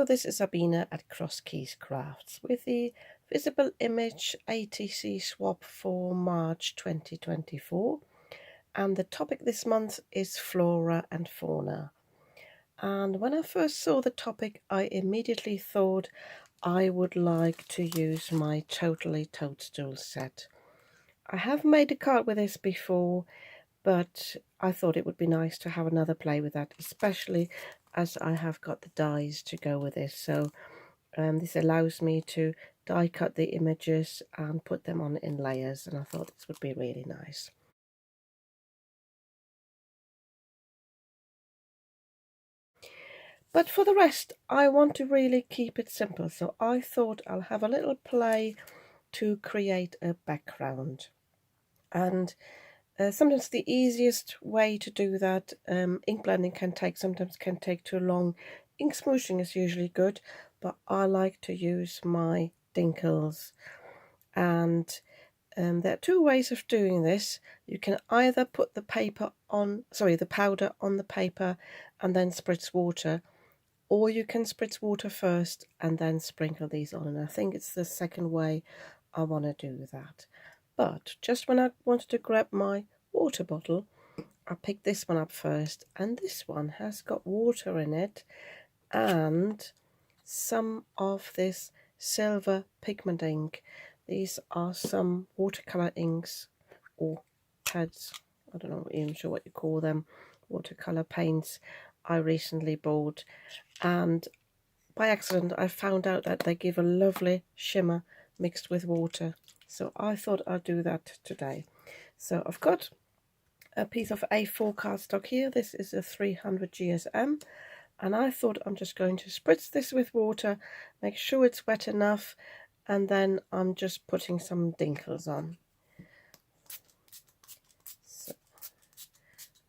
Hello, this is Sabina at Cross Keys Crafts with the visible image ATC swap for March 2024, and the topic this month is Flora and Fauna. And when I first saw the topic, I immediately thought I would like to use my Totally Toadstool set. I have made a card with this before, but I thought it would be nice to have another play with that, especially as I have got the dies to go with this. So this allows me to die cut the images and put them on in layers, and I thought this would be really nice. But for the rest, I want to really keep it simple, so I thought I'll have a little play to create a background. And sometimes the easiest way to do that, ink blending sometimes can take too long. Ink smooshing is usually good, but I like to use my dinkles. And there are two ways of doing this. You can either put the powder on the paper and then spritz water, or you can spritz water first and then sprinkle these on. And I think it's the second way I want to do that. But just when I wanted to grab my water bottle, I picked this one up first, and this one has got water in it and some of this silver pigment ink. These are some watercolor inks or pads, I don't know, even sure what you call them, watercolor paints I recently bought, and by accident I found out that they give a lovely shimmer mixed with water, so I thought I'd do that today. So I've got a piece of A4 cardstock here. This is a 300 GSM, and I thought I'm just going to spritz this with water, make sure it's wet enough, and then I'm just putting some dinkles on. So,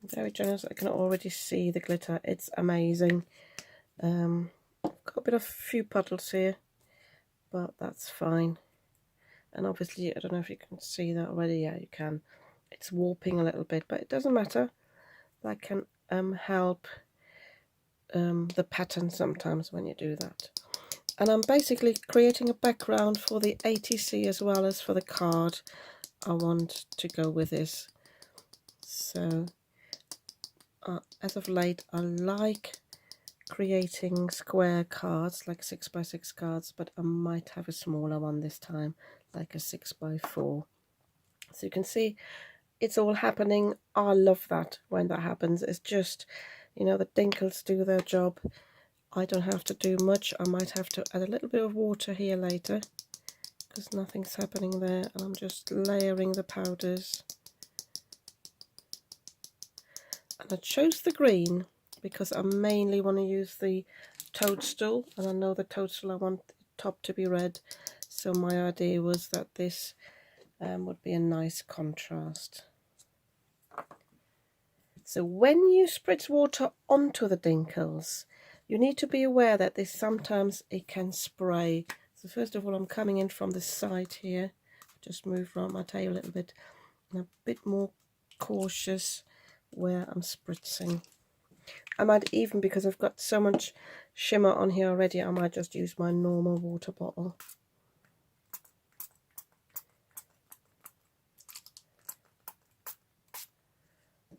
very generous. I can already see the glitter. It's amazing. Got a few puddles here, but that's fine. And obviously, I don't know if you can see that already. Yeah, you can. It's warping a little bit, but it doesn't matter. That can help the pattern sometimes when you do that. And I'm basically creating a background for the ATC as well as for the card I want to go with this. So as of late, I like creating square cards, like 6x6 cards, but I might have a smaller one this time, like a 6x4. So you can see it's all happening. I love that when that happens. It's just, you know, the dinkles do their job. I don't have to do much. I might have to add a little bit of water here later because nothing's happening there, and I'm just layering the powders. And I chose the green because I mainly want to use the toadstool, and I know the toadstool I want the top to be red, so my idea was that this would be a nice contrast. So when you spritz water onto the dinkles, you need to be aware that sometimes it can spray. So first of all, I'm coming in from the side here, just move around my tail a little bit, and a bit more cautious where I'm spritzing. I might even, because I've got so much shimmer on here already, I might just use my normal water bottle.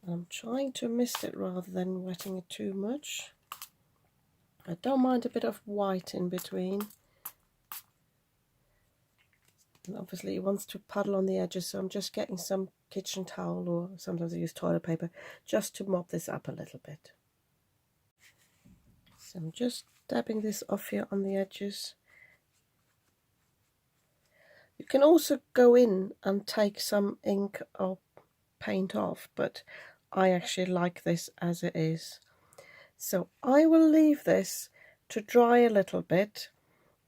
I'm trying to mist it rather than wetting it too much. I don't mind a bit of white in between. And obviously it wants to puddle on the edges, so I'm just getting some kitchen towel, or sometimes I use toilet paper, just to mop this up a little bit. So I'm just dabbing this off here on the edges. You can also go in and take some ink or paint off, but I actually like this as it is. So I will leave this to dry a little bit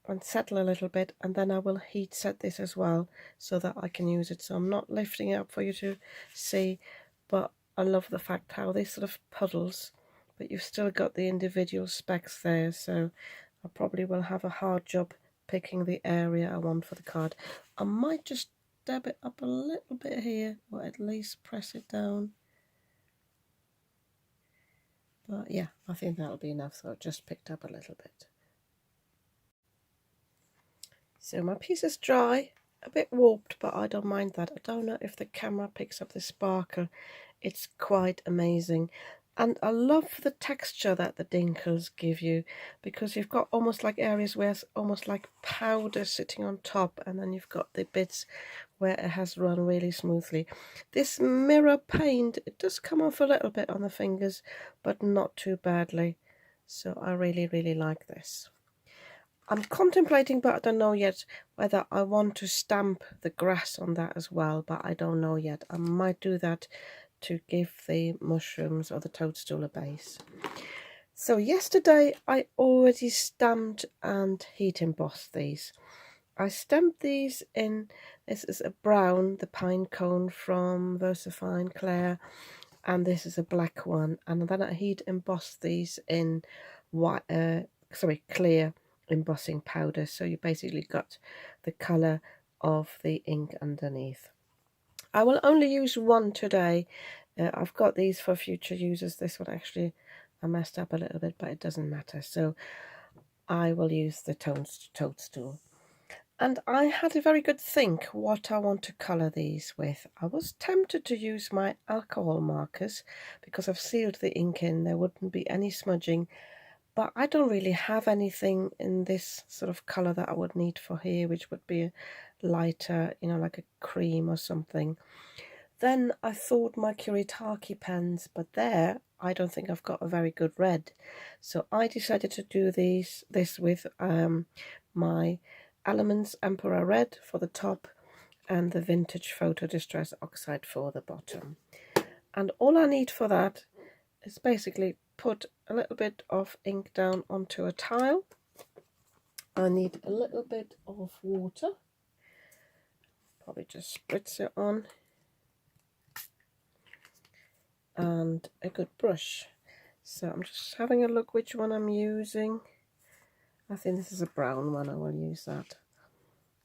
and settle a little bit, and then I will heat set this as well so that I can use it. So I'm not lifting it up for you to see, but I love the fact how this sort of puddles, but you've still got the individual specks there, so I probably will have a hard job picking the area I want for the card. I might just dab it up a little bit here, or at least press it down. But yeah, I think that'll be enough, so I've just picked up a little bit. So my piece is dry, a bit warped, but I don't mind that. I don't know if the camera picks up the sparkle. It's quite amazing. And I love the texture that the dinkles give you, because you've got almost like areas where it's almost like powder sitting on top, and then you've got the bits where it has run really smoothly. This mirror paint, it does come off a little bit on the fingers, but not too badly. So I really, really like this. I'm contemplating, but I don't know yet whether I want to stamp the grass on that as well, but I don't know yet. I might do that to give the mushrooms or the toadstool a base. So yesterday I already stamped and heat embossed these. I stamped these in, this is a brown, the pine cone from Versafine Claire, and this is a black one, and then I heat embossed these in white, clear embossing powder, so you basically got the colour of the ink underneath. I will only use one today. I've got these for future users. This one actually I messed up a little bit, but it doesn't matter. So I will use the toadstool. And I had a very good think what I want to colour these with. I was tempted to use my alcohol markers because I've sealed the ink in. There wouldn't be any smudging. But I don't really have anything in this sort of colour that I would need for here, which would be a lighter, you know, like a cream or something. Then I thought my Kuretake pens, but there I don't think I've got a very good red. So I decided to do this with my Elements Emperor Red for the top and the Vintage Photo Distress Oxide for the bottom. And all I need for that is basically put a little bit of ink down onto a tile. I need a little bit of water. Probably just spritz it on. And a good brush. So I'm just having a look which one I'm using. I think this is a brown one. I will use that.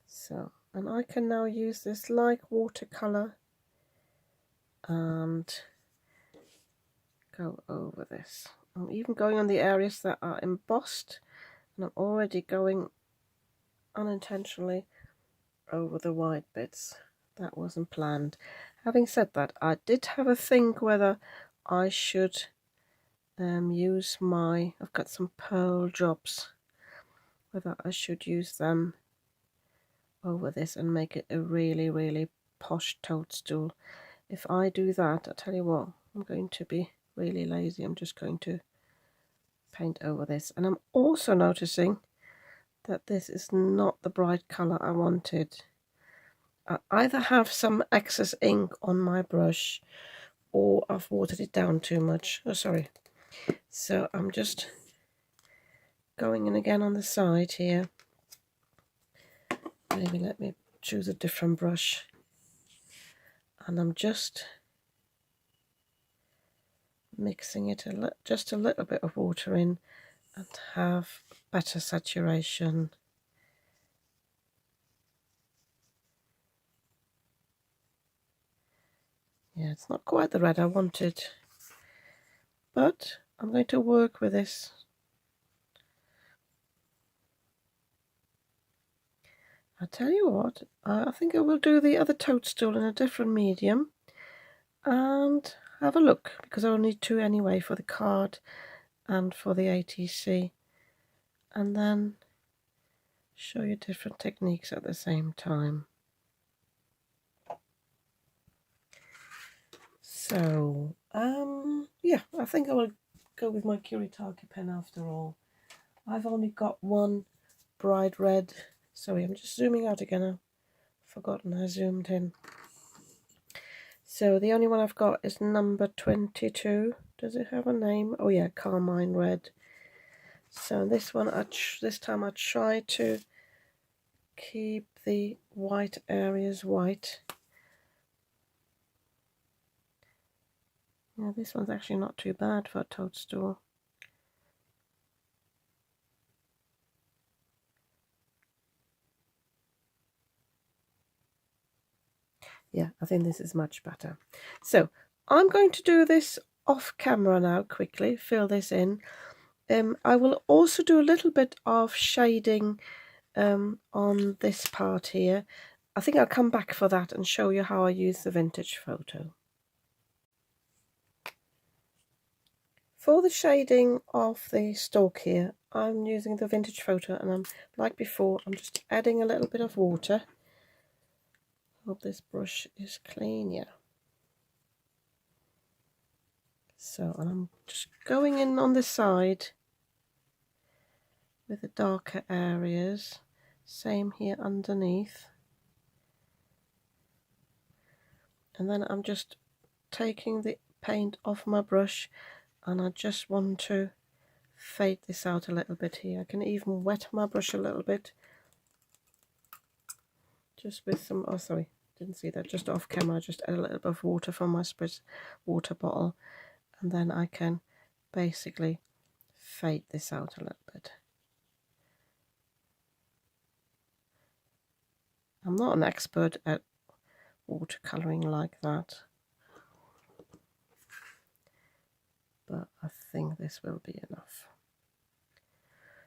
So, and I can now use this like watercolor and go over this. I'm even going on the areas that are embossed, and I'm already going unintentionally over the white bits. That wasn't planned. Having said that, I did have a think whether I should use I've got some pearl drops, whether I should use them over this and make it a really, really posh toadstool. If I do that, I tell you what, I'm going to be really lazy. I'm just going to paint over this. And I'm also noticing that this is not the bright colour I wanted. I either have some excess ink on my brush or I've watered it down too much. Oh, sorry. So I'm just going in again on the side here. Maybe let me choose a different brush. And I'm just mixing it just a little bit of water in and have better saturation. Yeah, it's not quite the red I wanted, but I'm going to work with this. I'll tell you what, I think I will do the other toadstool in a different medium and have a look, because I'll need two anyway for the card and for the ATC, and then show you different techniques at the same time. So, yeah, I think I will go with my Kuretake pen after all. I've only got one bright red. Sorry, I'm just zooming out again. I've forgotten I zoomed in. So the only one I've got is number 22. Does it have a name? Oh yeah, Carmine Red. So this one, this time I try to keep the white areas white. Yeah, this one's actually not too bad for a toadstool. Yeah, I think this is much better. So I'm going to do this off camera now quickly, fill this in. I will also do a little bit of shading on this part here. I think I'll come back for that and show you how I use the vintage photo. For the shading of the stalk here, I'm using the vintage photo, and I'm like before, I'm just adding a little bit of water. Hope this brush is clean, yeah. So, and I'm just going in on the side with the darker areas. Same here underneath. And then I'm just taking the paint off my brush, and I just want to fade this out a little bit here. I can even wet my brush a little bit, just with some, oh sorry, didn't see that, just off camera. I just add a little bit of water from my spritz water bottle, and then I can basically fade this out a little bit. I'm not an expert at watercolouring like that, but I think this will be enough.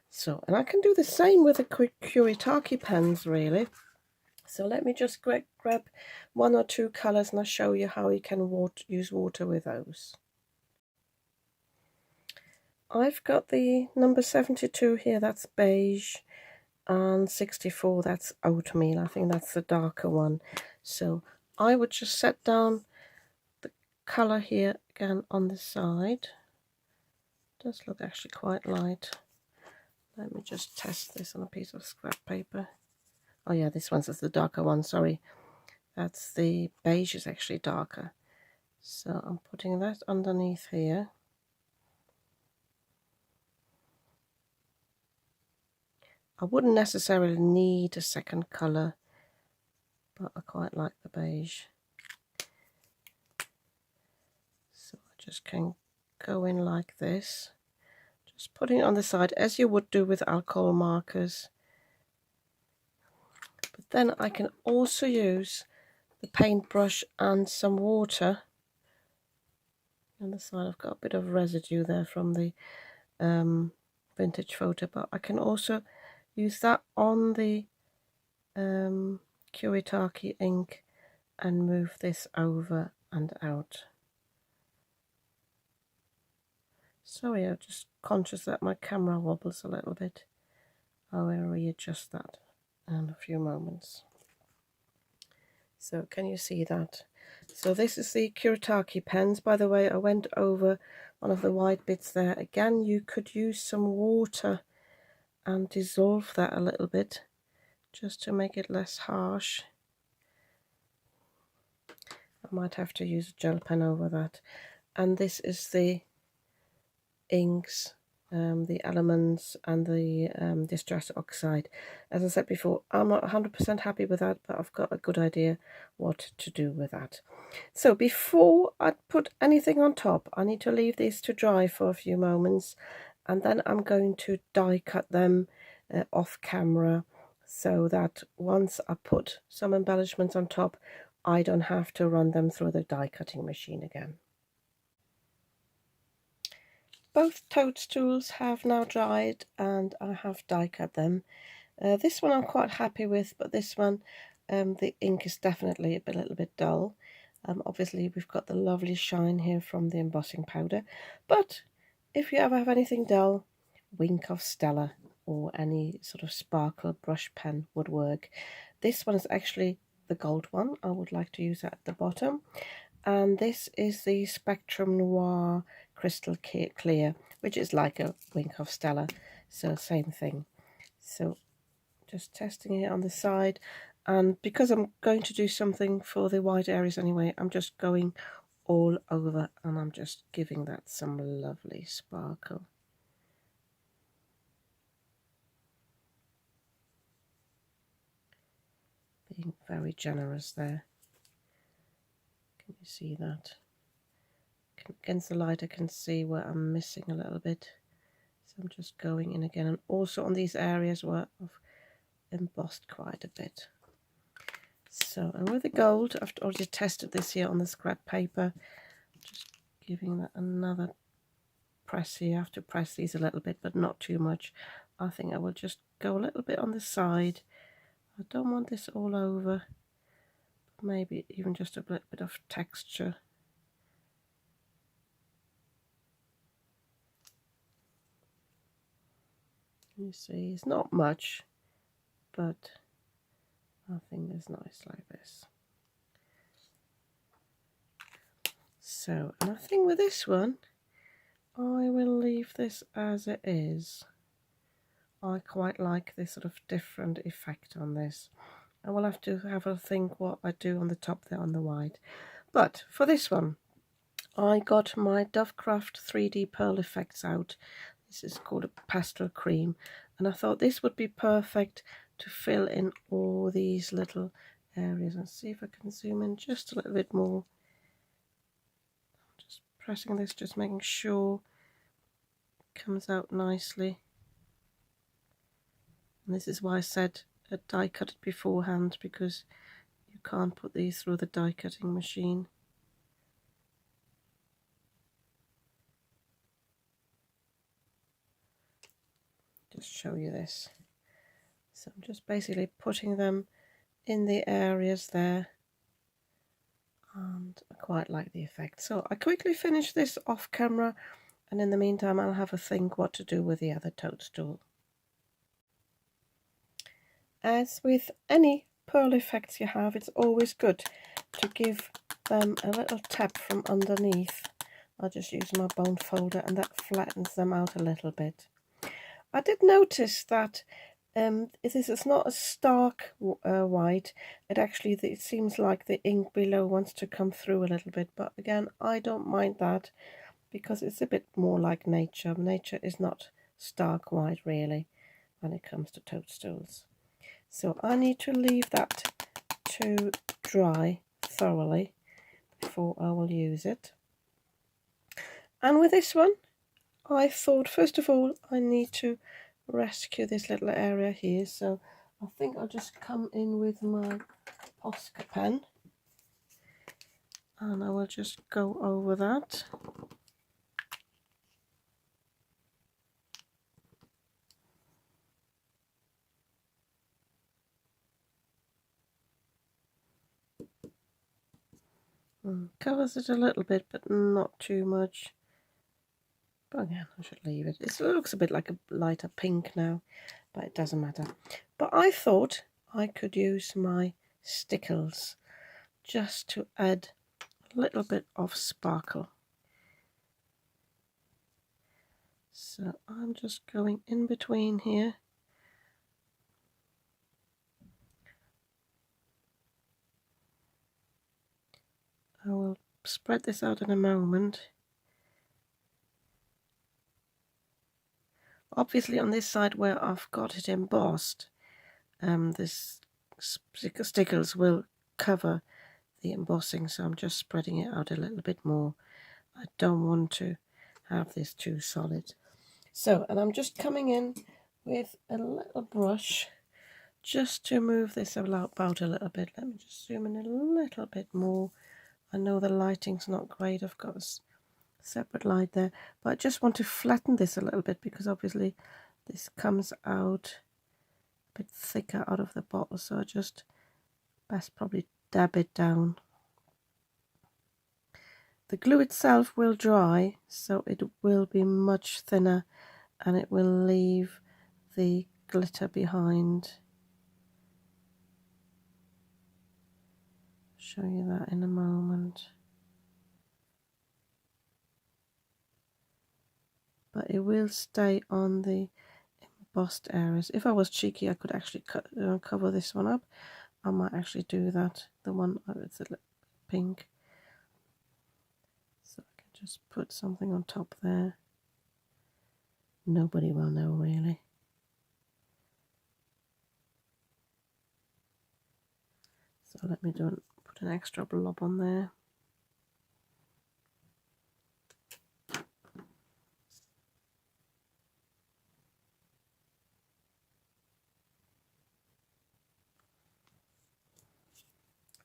So, and I can do the same with the Kuretake pens really. So let me just grab one or two colours and I'll show you how you can use water with those. I've got the number 72 here, that's beige, and 64, that's oatmeal. I think that's the darker one. So I would just set down the colour here again on the side. It does look actually quite light. Let me just test this on a piece of scrap paper. Oh yeah, this one's the darker one, sorry. That's the beige is actually darker. So I'm putting that underneath here. I wouldn't necessarily need a second colour, but I quite like the beige. So I just can go in like this, just putting it on the side as you would do with alcohol markers. But then I can also use the paintbrush and some water. On the side I've got a bit of residue there from the vintage photo, but I can also use that on the Kuretake ink and move this over and out. Sorry, I'm just conscious that my camera wobbles a little bit. I will readjust that in a few moments. So can you see that? So this is the Kuretake pens. By the way, I went over one of the white bits there. Again, you could use some water and dissolve that a little bit just to make it less harsh. I might have to use a gel pen over that. And this is the inks, the elements and the distress oxide. As I said before, I'm not 100% happy with that, but I've got a good idea what to do with that. So before I put anything on top, I need to leave these to dry for a few moments, and then I'm going to die cut them off camera, so that once I put some embellishments on top, I don't have to run them through the die cutting machine again. Both toadstools have now dried and I have die cut them. This one I'm quite happy with, but this one the ink is definitely a little bit dull. Obviously we've got the lovely shine here from the embossing powder, but if you ever have anything dull, Wink of Stella or any sort of sparkle brush pen would work. This one is actually the gold one. I would like to use that at the bottom. And this is the Spectrum Noir Crystal Clear, which is like a Wink of Stella, so same thing. So just testing it on the side, and because I'm going to do something for the white areas anyway, I'm just going all over and I'm just giving that some lovely sparkle. Being very generous there. Can you see that? Against the light I can see where I'm missing a little bit, so I'm just going in again, and also on these areas where I've embossed quite a bit. So, and with the gold, I've already tested this here on the scrap paper, just giving that another press here. You have to press these a little bit, but not too much, I think I will just go a little bit on the side. I don't want this all over, maybe even just a little bit of texture. You see, it's not much, but I think it's nice like this. So, and I think with this one, I will leave this as it is. I quite like this sort of different effect on this. I will have to have a think what I do on the top there on the white. But for this one, I got my Dovecraft 3D Pearl Effects out. This is called a pastel cream, and I thought this would be perfect to fill in all these little areas. Let's see if I can zoom in just a little bit more. Just pressing this, just making sure it comes out nicely. And this is why I said die cut it beforehand, because you can't put these through the die cutting machine. Just show you this. So I'm just basically putting them in the areas there, and I quite like the effect. So I quickly finish this off camera, and in the meantime I'll have a think what to do with the other toadstool. As with any pearl effects you have, it's always good to give them a little tap from underneath. I'll just use my bone folder, and that flattens them out a little bit. I did notice that this is not a stark white. It seems like the ink below wants to come through a little bit, but again, I don't mind that because it's a bit more like nature. Nature is not stark white really when it comes to toadstools. So I need to leave that to dry thoroughly before I will use it. And with this one, I thought first of all I need to rescue this little area here, so I think I'll just come in with my Posca pen and I will just go over that. Covers it a little bit, but not too much. But again, I should leave it. It looks a bit like a lighter pink now, but it doesn't matter. But I thought I could use my stickles just to add a little bit of sparkle. So I'm just going in between here. I will spread this out in a moment. Obviously on this side where I've got it embossed, this stickles will cover the embossing, so I'm just spreading it out a little bit more. I don't want to have this too solid. So, and I'm just coming in with a little brush just to move this about a little bit. Let me just zoom in a little bit more. I know the lighting's not great, I've got a separate light there, but I just want to flatten this a little bit because obviously this comes out a bit thicker out of the bottle, so I just best probably dab it down. The glue itself will dry, so it will be much thinner and it will leave the glitter behind. Show you that in a moment. But it will stay on the embossed areas. If I was cheeky, I could actually cover this one up. I might actually do that, the one with the pink. So I can just put something on top there. Nobody will know really. So let me put an extra blob on there.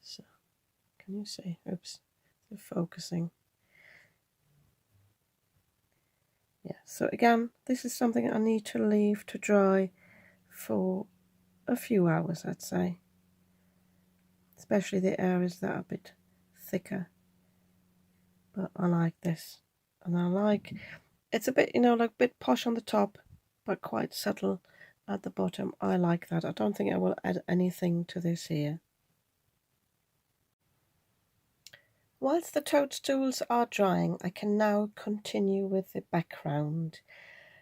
So, can you see? Oops, they're focusing. Yeah, So again, this is something I need to leave to dry for a few hours, I'd say, especially the areas that are a bit thicker. But I like this, and I like it's a bit, you know, like a bit posh on the top but quite subtle at the bottom. I like that. I don't think I will add anything to this here. Whilst the toadstools are drying, I can now continue with the background.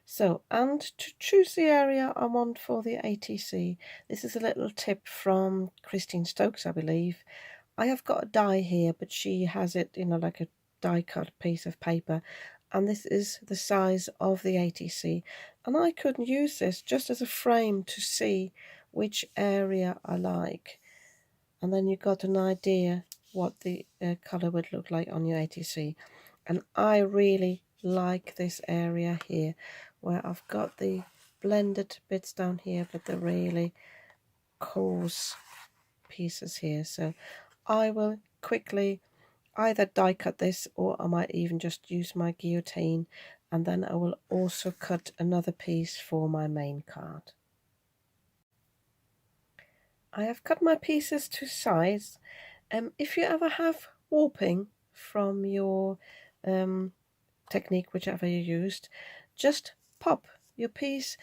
So, and to choose the area I want for the ATC, this is a little tip from Christine Stokes, I believe. I have got a die here, but she has it, you know, like a die cut piece of paper, and this is the size of the ATC, and I could use this just as a frame to see which area I like, and then you got an idea what the colour would look like on your ATC. And I really like this area here where I've got the blended bits down here but the really coarse pieces here. So I will quickly either die cut this, or I might even just use my guillotine, and then I will also cut another piece for my main card. I have cut my pieces to size. If you ever have warping from your technique, whichever you used, just pop your piece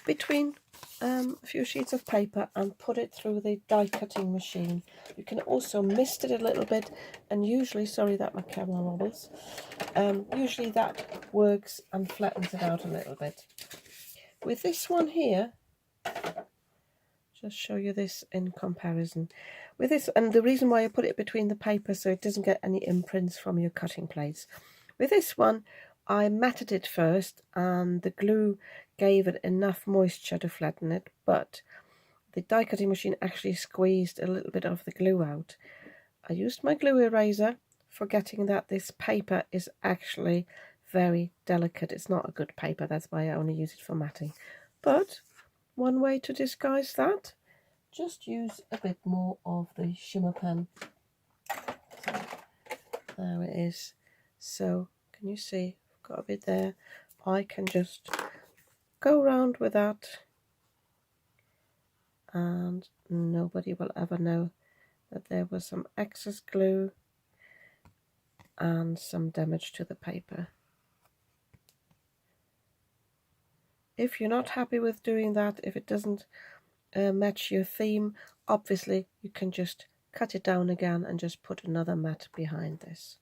between a few sheets of paper and put it through the die cutting machine. You can also mist it a little bit, and usually, sorry that my camera wobbles, usually that works and flattens it out a little bit. With this one here, just show you this in comparison. With this, and the reason why I put it between the paper so it doesn't get any imprints from your cutting plates. With this one, I matted it first, and the glue gave it enough moisture to flatten it, but the die cutting machine actually squeezed a little bit of the glue out. I used my glue eraser, forgetting that this paper is actually very delicate. It's not a good paper, that's why I only use it for matting. But one way to disguise that, just use a bit more of the shimmer pen. So, there it is. So can you see, I've got a bit there. I can just go around with that and nobody will ever know that there was some excess glue and some damage to the paper. If you're not happy with doing that, if it doesn't match your theme, obviously you can just cut it down again and just put another mat behind this.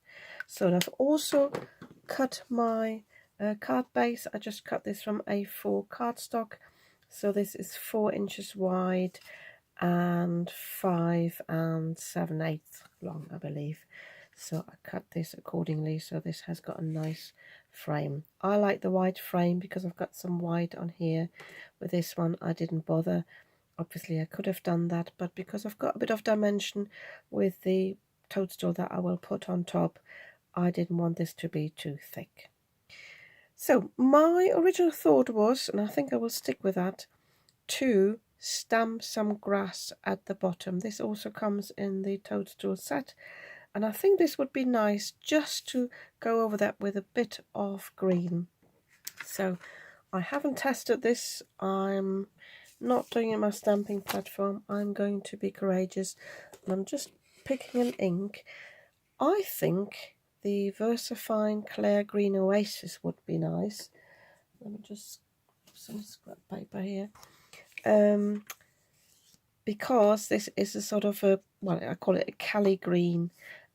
So I've also cut my card base. I just cut this from A4 cardstock, so this is 4 inches wide and 5 7/8 long, I believe. So I cut this accordingly, so this has got a nice frame. I like the white frame because I've got some white on here. With this one I didn't bother. Obviously I could have done that, but because I've got a bit of dimension with the toadstool that I will put on top, I didn't want this to be too thick. So my original thought was, and I think I will stick with that, to stamp some grass at the bottom. This also comes in the toadstool set, and I think this would be nice just to go over that with a bit of green. So I haven't tested this. I'm not doing it on my stamping platform. I'm going to be courageous, and I'm just picking an ink. I think the VersaFine Claire Green Oasis would be nice. Let me just put some scrap paper here. Because this is a sort of a, well, I call it a Cali green,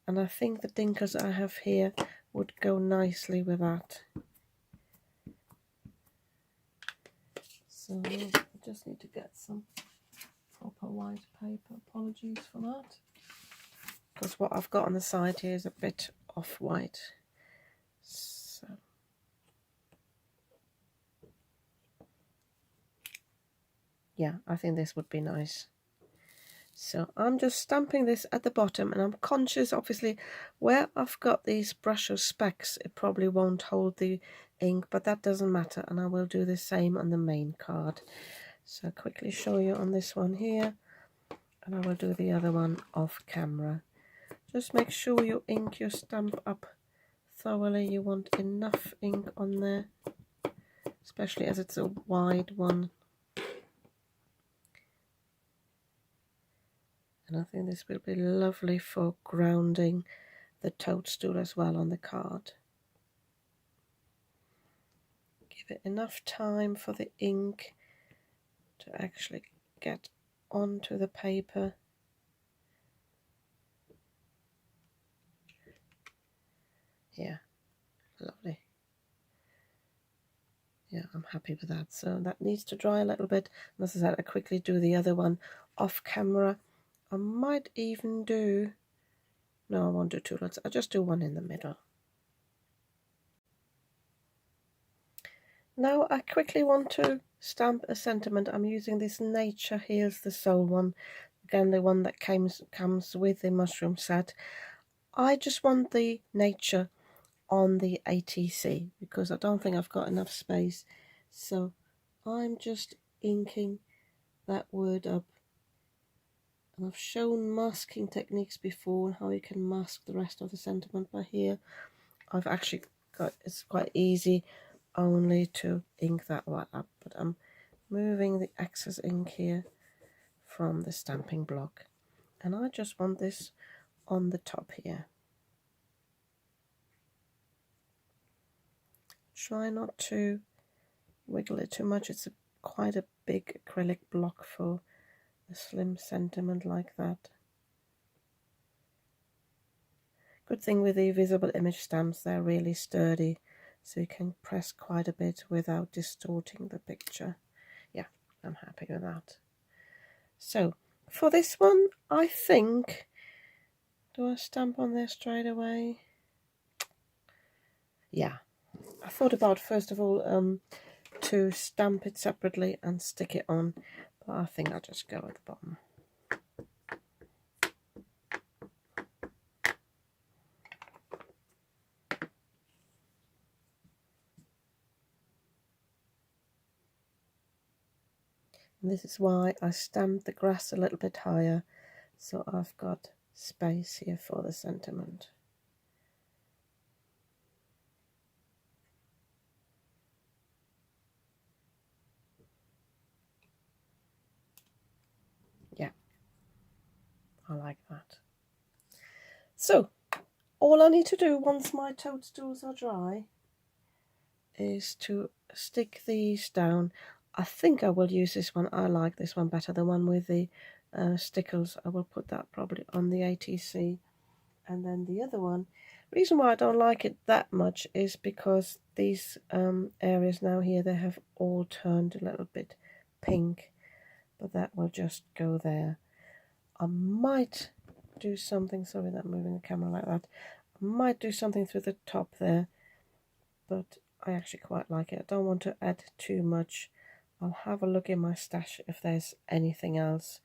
and I think the dinkers I have here would go nicely with that. So I just need to get some proper white paper. Apologies for that, because what I've got on the side here is a bit off-white. So yeah, I think this would be nice. So I'm just stamping this at the bottom, and I'm conscious, obviously, where I've got these brusher specks, it probably won't hold the ink, but that doesn't matter, and I will do the same on the main card. So I'll quickly show you on this one here, and I will do the other one off camera. Just make sure you ink your stamp up thoroughly. You want enough ink on there. especially as it's a wide one. And I think this will be lovely for grounding the toadstool as well on the card. Give it enough time for the ink to actually get onto the paper. Yeah, lovely. Yeah, I'm happy with that. So that needs to dry a little bit. And as I said, I quickly do the other one off camera. I might even do, no, I won't do two lots. I'll just do one in the middle. Now I quickly want to stamp a sentiment. I'm using this Nature Heals the Soul one. Again, the one that comes with the mushroom set. I just want the nature on the ATC because I don't think I've got enough space. So I'm just inking that word up. And I've shown masking techniques before and how you can mask the rest of the sentiment, but here I've actually got, it's quite easy only to ink that one up, but I'm moving the excess ink here from the stamping block, and I just want this on the top here. Try not to wiggle it too much. It's quite a big acrylic block for a slim sentiment like that. Good thing with the visible image stamps, they're really sturdy, so you can press quite a bit without distorting the picture. Yeah, I'm happy with that. So for this one, I think, do I stamp on there straight away? Yeah, I thought about first of all to stamp it separately and stick it on, but I think I'll just go at the bottom. And this is why I stamped the grass a little bit higher, so I've got space here for the sentiment. Yeah, I like that. So all I need to do once my toadstools are dry is to stick these down. I think I will use this one. I like this one better, the one with the stickles. I will put that probably on the ATC. And then the other one, reason why I don't like it that much is because these areas now here, they have all turned a little bit pink, but that will just go there. I might do something, sorry that I'm moving the camera like that, I might do something through the top there, but I actually quite like it. I don't want to add too much. I'll have a look in my stash if there's anything else,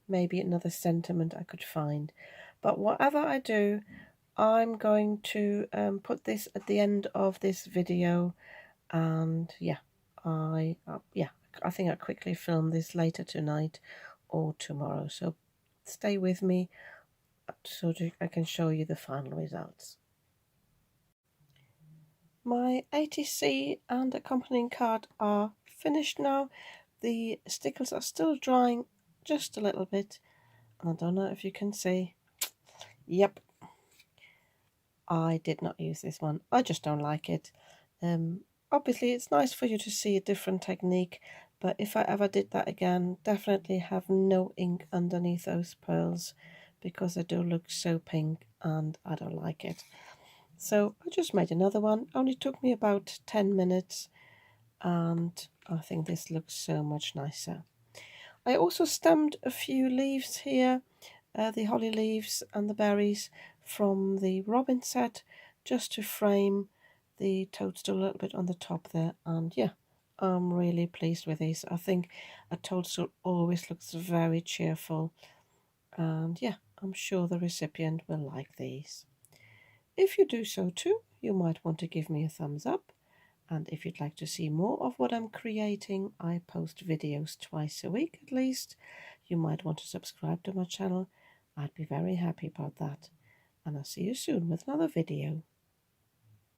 maybe another sentiment I could find. But whatever I do, I'm going to put this at the end of this video, and yeah, I think I'll quickly film this later tonight or tomorrow, so stay with me so I can show you the final results. My ATC and accompanying card are finished now. The stickers are still drying just a little bit, and I don't know if you can see. Yep, I did not use this one. I just don't like it. Obviously it's nice for you to see a different technique, but if I ever did that again, definitely have no ink underneath those pearls because they do look so pink and I don't like it. So I just made another one. Only took me about 10 minutes and I think this looks so much nicer. I also stamped a few leaves here, the holly leaves and the berries from the robin set, just to frame the toadstool a little bit on the top there. And yeah, I'm really pleased with these. I think a toadstool always looks very cheerful, and yeah, I'm sure the recipient will like these. If you do so too, you might want to give me a thumbs up. And if you'd like to see more of what I'm creating, I post videos twice a week at least. You might want to subscribe to my channel. I'd be very happy about that. And I'll see you soon with another video.